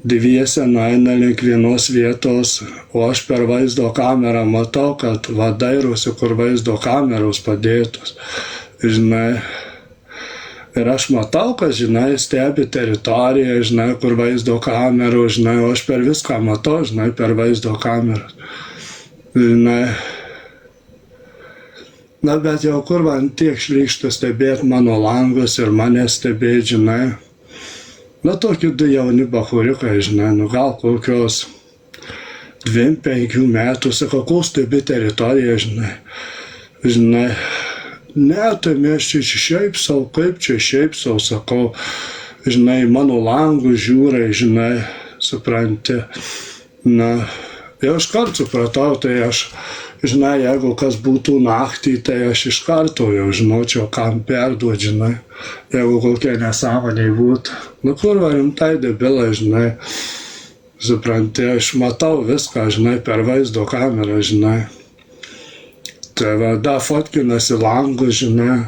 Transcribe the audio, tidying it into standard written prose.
dviese nueina link vienos vietos, o aš per vaizdo kamerą matau, kad dairosi, kur vaizdo kameros padėtos. Žinai, ir aš matau, kad, žinai, stebi teritoriją, žinai, kur vaizdo kameros, žinai, o aš per viską matau, žinai, per vaizdo kameras. Žinai, na, bet jau kur man tiek šlykšta stebėti mano langus ir mane stebėti, žinai. Na, tokie du jauni bachuriukai, žinai, nu gal kokios 2-5 metų, sakau, kol stebi teritoriją, žinai. Žinai, ne, tai mes čia šiaip sau, kaip čia šiaip sau, sakau, žinai, mano langų žiūrai, žinai, supranti. Na, jau aš kart supratau, tai aš, žinai, jeigu kas būtų naktį, tai aš iš karto jau žinočiau, kam perduot, žinai, jeigu kokie nesąmoniai būtų. Nu, kur rimtai debilai, žinai, supranti, aš matau viską, žinai, per vaizdo kamerą, žinai. Tai da fotkinasi langus, žinai.